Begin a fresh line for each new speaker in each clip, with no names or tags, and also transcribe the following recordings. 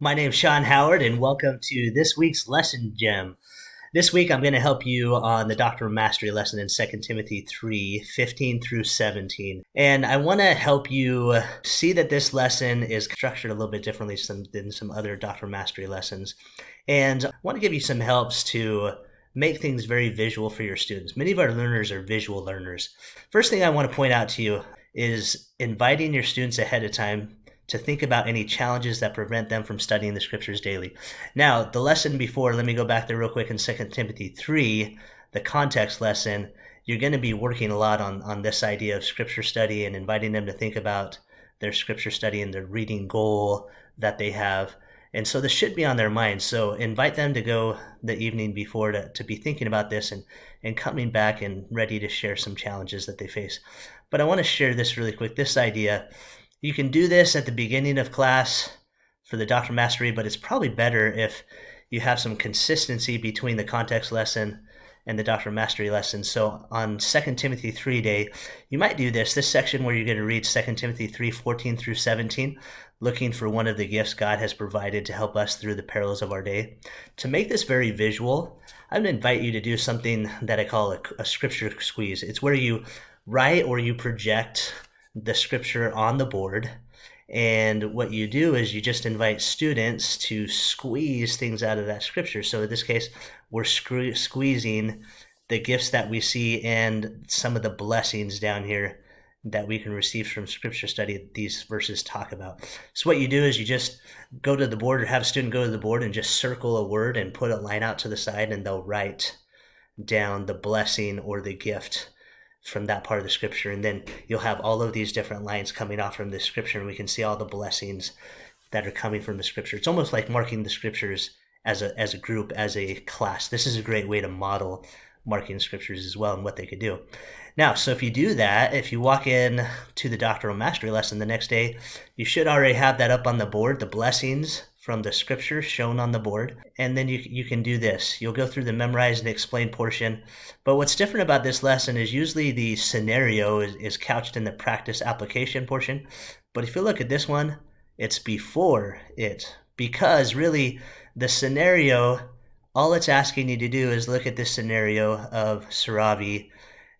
My name's Sean Howard, and welcome to this week's Lesson Gem. This week, I'm going to help you on the Doctrine of Mastery lesson in 2 Timothy 3:15 through 17. And I want to help you see that this lesson is structured a little bit differently than some other Doctrine of Mastery lessons. And I want to give you some helps to make things very visual for your students. Many of our learners are visual learners. First thing I want to point out to you is inviting your students ahead of time to think about any challenges that prevent them from studying the scriptures daily. Now, the lesson before, let me go back there real quick in 2 Timothy 3, the context lesson, you're going to be working a lot on this idea of scripture study and inviting them to think about their scripture study and their reading goal that they have. And so this should be on their minds. So invite them to go the evening before to be thinking about this and coming back and ready to share some challenges that they face. But I want to share this really quick, this idea. You can do this at the beginning of class for the Doctrine of Mastery, but it's probably better if you have some consistency between the context lesson and the Doctrine of Mastery lesson. So on 2 Timothy 3 day, you might do this section where you're going to read 2 Timothy 3:14 through 17, looking for one of the gifts God has provided to help us through the perils of our day. To make this very visual, I'm going to invite you to do something that I call a scripture squeeze. It's where you write or you project the scripture on the board, and what you do is you just invite students to squeeze things out of that scripture. So in this case, we're squeezing the gifts that we see and some of the blessings down here that we can receive from scripture study that these verses talk about. So what you do is you just go to the board or have a student go to the board and just circle a word and put a line out to the side, and they'll write down the blessing or the gift from that part of the scripture. And then you'll have all of these different lines coming off from the scripture, and we can see all the blessings that are coming from the scripture. It's almost like marking the scriptures as a group, as a class. This is a great way to model marking the scriptures as well and what they could do. Now, so if you do that, if you walk in to the Doctrinal Mastery lesson the next day, you should already have that up on the board, the blessings from the scripture shown on the board. And then you can do this. You'll go through the memorize and explain portion. But what's different about this lesson is usually the scenario is couched in the practice application portion. But if you look at this one, it's before it. Because really, the scenario, all it's asking you to do is look at this scenario of Saravi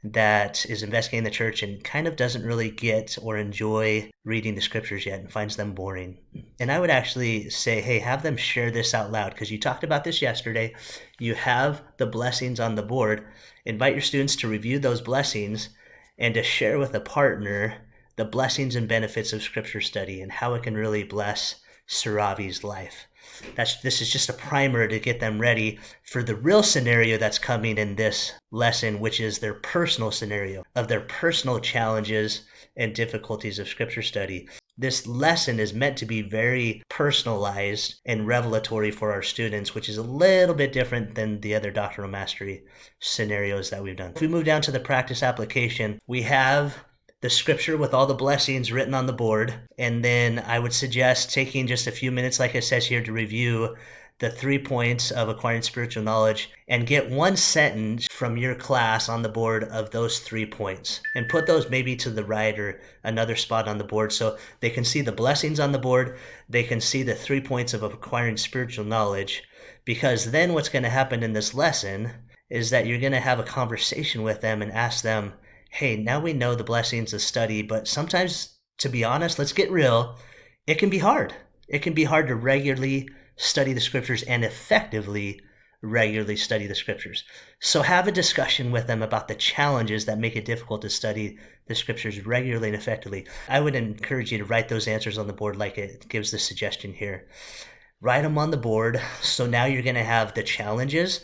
that is investigating the church and kind of doesn't really get or enjoy reading the scriptures yet and finds them boring. And I would actually say, hey, have them share this out loud, because you talked about this yesterday. You have the blessings on the board. Invite your students to review those blessings and to share with a partner the blessings and benefits of scripture study and how it can really bless Saravi's life. This is just a primer to get them ready for the real scenario that's coming in this lesson, which is their personal scenario of their personal challenges and difficulties of scripture study. This lesson is meant to be very personalized and revelatory for our students, which is a little bit different than the other doctrinal mastery scenarios that we've done. If we move down to the practice application, we have the scripture with all the blessings written on the board. And then I would suggest taking just a few minutes, like it says here, to review the 3 points of acquiring spiritual knowledge and get one sentence from your class on the board of those 3 points and put those maybe to the right or another spot on the board so they can see the blessings on the board. They can see the 3 points of acquiring spiritual knowledge, because then what's going to happen in this lesson is that you're going to have a conversation with them and ask them, hey, now we know the blessings of study, but sometimes, to be honest, let's get real, it can be hard. It can be hard to regularly study the scriptures and effectively regularly study the scriptures. So have a discussion with them about the challenges that make it difficult to study the scriptures regularly and effectively. I would encourage you to write those answers on the board like it gives the suggestion here. Write them on the board. So now you're going to have the challenges,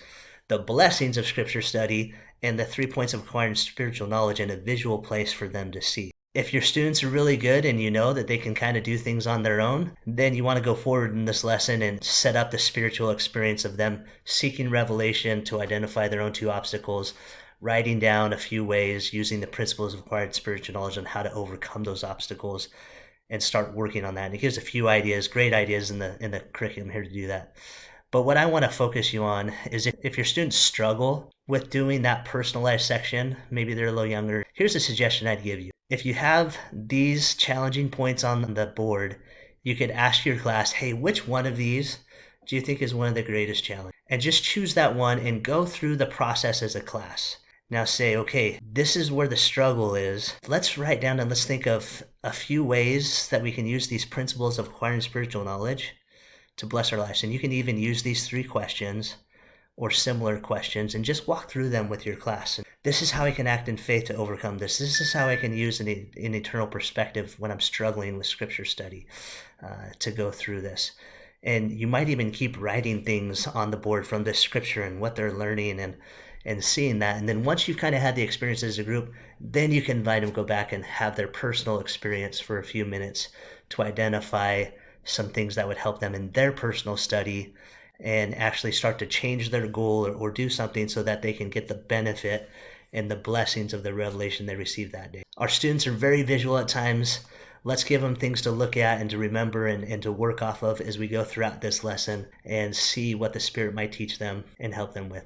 the blessings of scripture study, and the 3 points of acquiring spiritual knowledge in a visual place for them to see. If your students are really good and you know that they can kind of do things on their own, then you want to go forward in this lesson and set up the spiritual experience of them seeking revelation to identify their own 2 obstacles, writing down a few ways using the principles of acquired spiritual knowledge on how to overcome those obstacles and start working on that. And it gives a few ideas, great ideas in the curriculum here to do that. But what I want to focus you on is if your students struggle with doing that personalized section, maybe they're a little younger, here's a suggestion I'd give you. If you have these challenging points on the board, you could ask your class, hey, which one of these do you think is one of the greatest challenges? And just choose that one and go through the process as a class. Now say, okay, this is where the struggle is. Let's write down and let's think of a few ways that we can use these principles of acquiring spiritual knowledge to bless our lives. And you can even use these 3 questions or similar questions and just walk through them with your class. This is how I can act in faith to overcome this. This is how I can use an eternal perspective when I'm struggling with scripture study to go through this. And you might even keep writing things on the board from this scripture and what they're learning and seeing that. And then once you've kind of had the experience as a group, then you can invite them to go back and have their personal experience for a few minutes to identify some things that would help them in their personal study and actually start to change their goal or do something so that they can get the benefit and the blessings of the revelation they received that day. Our students are very visual at times. Let's give them things to look at and to remember and to work off of as we go throughout this lesson and see what the Spirit might teach them and help them with.